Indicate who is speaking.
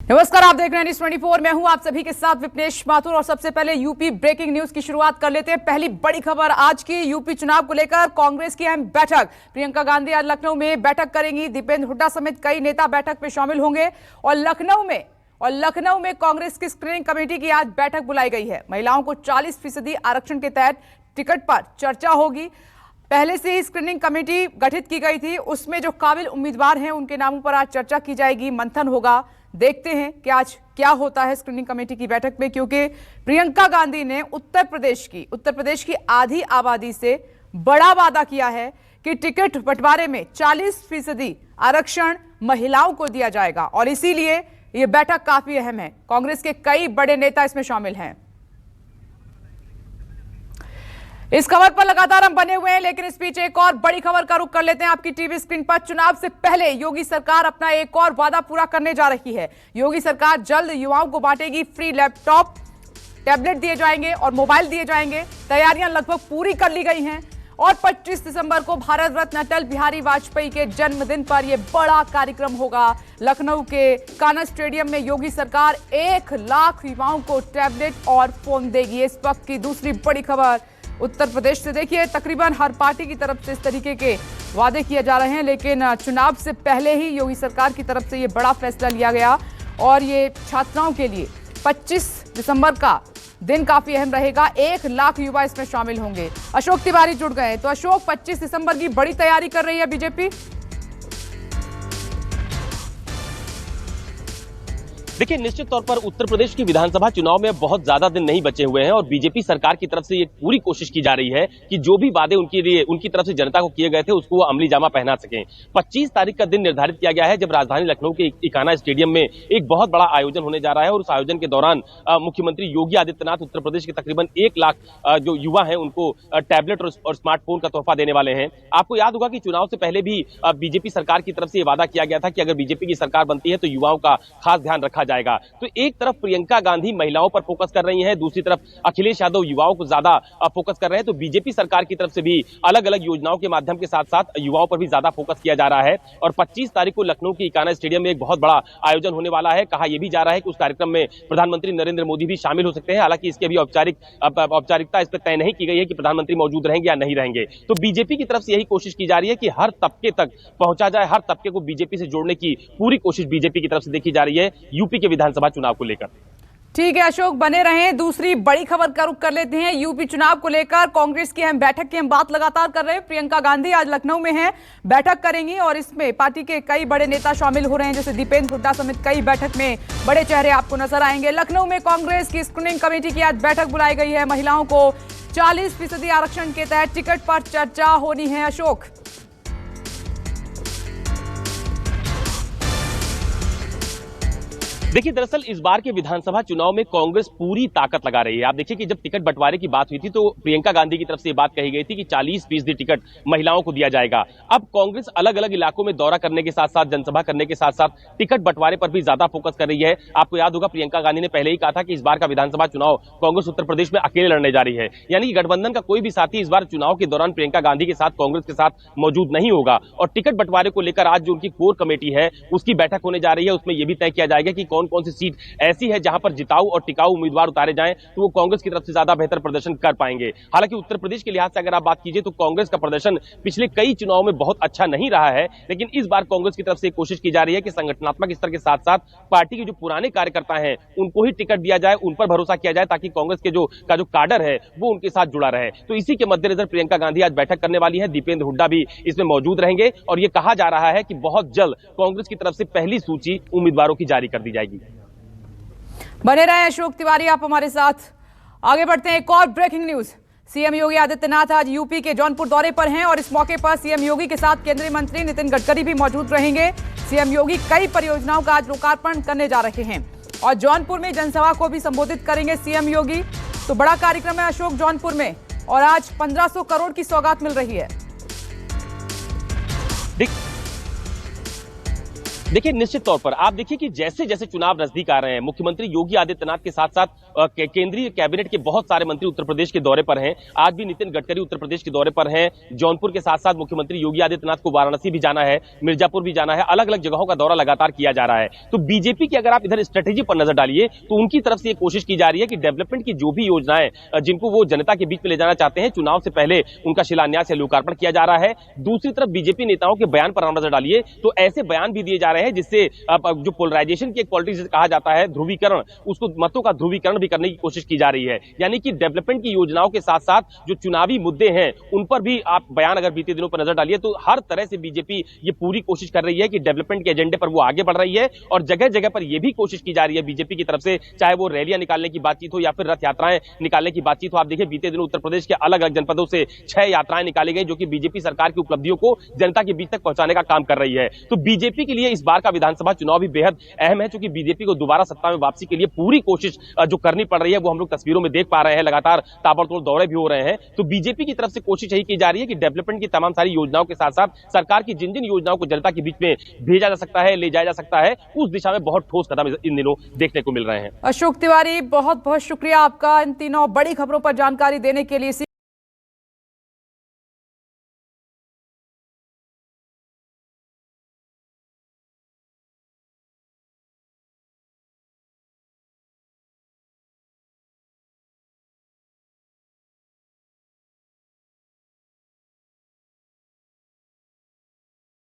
Speaker 1: नमस्कार, आप देख रहे हैं न्यूज़ 24। मैं हूं आप सभी के साथ विपनेश माथुर। और सबसे पहले यूपी ब्रेकिंग न्यूज की शुरुआत कर लेते हैं। पहली बड़ी खबर आज की यूपी चुनाव को लेकर कांग्रेस की अहम बैठक। प्रियंका गांधी आज लखनऊ में बैठक करेंगी। दीपेंद्र हुड्डा समेत कई नेता बैठक में शामिल होंगे। और लखनऊ में कांग्रेस की स्क्रीनिंग कमेटी की आज बैठक बुलाई गई है। महिलाओं को 40% आरक्षण के तहत टिकट पर चर्चा होगी। पहले से ही स्क्रीनिंग कमेटी गठित की गई थी, उसमें जो काबिल उम्मीदवार हैं उनके नामों पर आज चर्चा की जाएगी, मंथन होगा। देखते हैं कि आज क्या होता है स्क्रीनिंग कमेटी की बैठक में, क्योंकि प्रियंका गांधी ने उत्तर प्रदेश की आधी आबादी से बड़ा वादा किया है कि टिकट बंटवारे में 40% आरक्षण महिलाओं को दिया जाएगा। और इसीलिए यह बैठक काफी अहम है। कांग्रेस के कई बड़े नेता इसमें शामिल हैं। इस खबर पर लगातार हम बने हुए हैं, लेकिन इस बीच एक और बड़ी खबर का रुख कर लेते हैं आपकी टीवी स्क्रीन पर। चुनाव से पहले योगी सरकार अपना एक और वादा पूरा करने जा रही है। योगी सरकार जल्द युवाओं को बांटेगी फ्री लैपटॉप, टैबलेट दिए जाएंगे और मोबाइल दिए जाएंगे। तैयारियां लगभग पूरी कर ली गई हैं और 25 दिसंबर को भारत रत्न अटल बिहारी वाजपेयी के जन्मदिन पर यह बड़ा कार्यक्रम होगा। लखनऊ के कान्हा स्टेडियम में योगी सरकार 1 लाख युवाओं को टैबलेट और फोन देगी। इस वक्त की दूसरी बड़ी खबर उत्तर प्रदेश से। देखिए, तकरीबन हर पार्टी की तरफ से इस तरीके के वादे किए जा रहे हैं, लेकिन चुनाव से पहले ही योगी सरकार की तरफ से ये बड़ा फैसला लिया गया। और ये छात्राओं के लिए 25 दिसंबर का दिन काफी अहम रहेगा। 1 लाख युवा इसमें शामिल होंगे। अशोक तिवारी जुड़ गए। तो अशोक, 25 दिसंबर की बड़ी तैयारी कर रही है बीजेपी।
Speaker 2: देखिए, निश्चित तौर पर उत्तर प्रदेश की विधानसभा चुनाव में बहुत ज्यादा दिन नहीं बचे हुए हैं और बीजेपी सरकार की तरफ से ये पूरी कोशिश की जा रही है कि जो भी वादे उनकी तरफ से जनता को किए गए थे उसको वो अमली जामा पहना सकें। 25 तारीख का दिन निर्धारित किया गया है जब राजधानी लखनऊ के कान्हा स्टेडियम में एक बहुत बड़ा आयोजन होने जा रहा है। और उस आयोजन के दौरान मुख्यमंत्री योगी आदित्यनाथ उत्तर प्रदेश के तकरीबन 1 लाख जो युवा है उनको टैबलेट और स्मार्टफोन का तोहफा देने वाले हैं। आपको याद होगा कि चुनाव से पहले भी बीजेपी सरकार की तरफ से ये वादा किया गया था कि अगर बीजेपी की सरकार बनती है तो युवाओं का खास ध्यान रखा जाएगा। तो एक तरफ प्रियंका गांधी महिलाओं पर फोकस कर रही हैं, दूसरी तरफ अखिलेश यादव युवाओं को ज्यादा फोकस कर रहे हैं। तो बीजेपी सरकार की तरफ से भी अलग अलग योजनाओं के माध्यम के साथ साथ युवाओं पर भी ज्यादा फोकस किया जा रहा है। और 25 तारीख को लखनऊ के कान्हा स्टेडियम में एक बहुत बड़ा आयोजन होने वाला है। कहा यह भी जा रहा है कि उस कार्यक्रम में प्रधानमंत्री नरेंद्र मोदी भी शामिल हो सकते हैं। हालांकि इसकी अभी औपचारिकता इस पर तय नहीं की गई है कि प्रधानमंत्री मौजूद रहेंगे या नहीं रहेंगे। तो बीजेपी की तरफ से यही कोशिश की जा रही है कि हर तबके तक पहुंचा जाए, हर तबके को बीजेपी से जोड़ने की पूरी कोशिश बीजेपी की तरफ से देखी जा रही है यूपी के विधानसभा चुनाव को लेकर।
Speaker 1: ठीक है अशोक, बने रहें। दूसरी बड़ी खबर का रुख कर लेते हैं। यूपी चुनाव को लेकर कांग्रेस की अहम बैठक की हम बात लगातार कर रहे हैं। प्रियंका गांधी आज लखनऊ में हैं, बैठक करेंगी और इसमें पार्टी के कई बड़े नेता शामिल हो रहे हैं, जैसे दीपेंद्र हुड्डा समेत कई बैठक में बड़े चेहरे आपको नजर आएंगे। लखनऊ में कांग्रेस की स्क्रीनिंग कमेटी की आज बैठक बुलाई गई है। महिलाओं को 40% आरक्षण के तहत टिकट पर चर्चा होनी है। अशोक,
Speaker 2: देखिए, दरअसल इस बार के विधानसभा चुनाव में कांग्रेस पूरी ताकत लगा रही है। आप देखिए कि जब टिकट बंटवारे की बात हुई थी तो प्रियंका गांधी की तरफ से ये बात कही गई थी कि 40% टिकट महिलाओं को दिया जाएगा। अब कांग्रेस अलग अलग इलाकों में दौरा करने के साथ साथ, जनसभा करने के साथ साथ टिकट बंटवारे पर भी ज्यादा फोकस कर रही है। आपको याद होगा प्रियंका गांधी ने पहले ही कहा था कि इस बार का विधानसभा चुनाव कांग्रेस उत्तर प्रदेश में अकेले लड़ने जा रही है, यानी कि गठबंधन का कोई भी साथी इस बार चुनाव के दौरान प्रियंका गांधी के साथ, कांग्रेस के साथ मौजूद नहीं होगा। और टिकट बंटवारे को लेकर आज जो उनकी कोर कमेटी है उसकी बैठक होने जा रही है। उसमें यह भी तय किया जाएगा कि कौन कौन सी सीट ऐसी है जहां पर जिताऊ और टिकाऊ उम्मीदवार उतारे जाएं तो वो कांग्रेस की तरफ से ज्यादा बेहतर प्रदर्शन कर पाएंगे। हालांकि उत्तर प्रदेश के लिहाज से अगर आप बात कीजिए तो कांग्रेस का प्रदर्शन पिछले कई चुनावों में बहुत अच्छा नहीं रहा है, लेकिन इस बार कांग्रेस की तरफ से कोशिश की जा रही है कि संगठनात्मक स्तर के साथ साथ पार्टी के जो पुराने कार्यकर्ता हैं उनको ही टिकट दिया जाए, उन पर भरोसा किया जाए, ताकि कांग्रेस के जो काडर है वो उनके साथ जुड़ा रहे। तो इसी के मद्देनजर प्रियंका गांधी आज बैठक करने वाली है। दीपेंद्र हुड्डा भी इसमें मौजूद रहेंगे और यह कहा जा रहा है कि बहुत जल्द कांग्रेस की तरफ से पहली सूची उम्मीदवारों की जारी कर दी जाएगी।
Speaker 1: बने रहे अशोक तिवारी आप हमारे साथ। आगे बढ़ते हैं, एक और breaking news. CM Yogi Adityanath आज यूपी के जौनपुर दौरे पर हैं और इस मौके पर सीएम योगी के साथ केंद्रीय मंत्री नितिन गडकरी भी मौजूद रहेंगे। सीएम योगी कई परियोजनाओं का आज लोकार्पण करने जा रहे हैं और जौनपुर में जनसभा को भी संबोधित करेंगे सीएम योगी। तो बड़ा कार्यक्रम है अशोक जौनपुर में और आज 1500 करोड़ की सौगात मिल रही है।
Speaker 2: देखिए, निश्चित तौर पर आप देखिए कि जैसे जैसे चुनाव नजदीक आ रहे हैं, मुख्यमंत्री योगी आदित्यनाथ के साथ साथ केंद्रीय कैबिनेट के बहुत सारे मंत्री उत्तर प्रदेश के दौरे पर हैं। आज भी नितिन गडकरी उत्तर प्रदेश के दौरे पर हैं। जौनपुर के साथ साथ मुख्यमंत्री योगी आदित्यनाथ को वाराणसी भी जाना है, मिर्जापुर भी जाना है, अलग अलग जगहों का दौरा लगातार किया जा रहा है। तो बीजेपी की अगर आप इधर स्ट्रेटेजी पर नजर डालिए तो उनकी तरफ से ये कोशिश की जा रही है कि डेवलपमेंट की जो भी योजनाएं जिनको वो जनता के बीच में ले जाना चाहते हैं, चुनाव से पहले उनका शिलान्यास या लोकार्पण किया जा रहा है। दूसरी तरफ बीजेपी नेताओं के बयान पर नजर डालिए तो ऐसे बयान भी दिए जा रहे हैं जिससे जो पोलराइजेशन की एक पॉलिटिक्स कहा जाता है, ध्रुवीकरण, उसको मतों का ध्रुवीकरण भी करने की कोशिश की जा रही है। यानी कि डेवलपमेंट की योजनाओं के साथ साथ जो चुनावी मुद्दे हैं उन पर भी आप बयान अगर बीते दिनों पर नजर डालिए तो हर तरह से बीजेपी ये पूरी कोशिश कर रही है कि डेवलपमेंट के एजेंडे पर वो आगे बढ़ रही है। और जगह जगह पर यह भी कोशिश की जा रही है बीजेपी की तरफ से, चाहे वो रैलियां निकालने की बातचीत हो या फिर रथ यात्राएं निकालने की बातचीत हो। आप देखिए बीते दिनों उत्तर प्रदेश के अलग अलग जनपदों से 6 यात्राएं निकाली गई जो कि बीजेपी सरकार की उपलब्धियों को जनता के बीच तक पहुंचाने का काम कर रही है। तो बीजेपी के लिए इस बार का विधानसभा चुनाव भी बेहद अहम है, क्योंकि बीजेपी को दोबारा सत्ता में वापसी के लिए पूरी कोशिश जो करनी पड़ रही है वो हम लोग तस्वीरों में देख पा रहे हैं। लगातार ताबड़तोड़ दौरे भी हो रहे हैं। तो बीजेपी की तरफ से कोशिश यही की जा रही है कि डेवलपमेंट की तमाम सारी योजनाओं के साथ साथ सरकार की जिन जिन योजनाओं को जनता के बीच में भेजा जा सकता है, ले जाया जा सकता है, उस दिशा में बहुत ठोस कदम इन दिनों देखने को मिल रहे हैं।
Speaker 1: अशोक तिवारी, बहुत बहुत शुक्रिया आपका इन तीनों बड़ी खबरों पर जानकारी देने के लिए।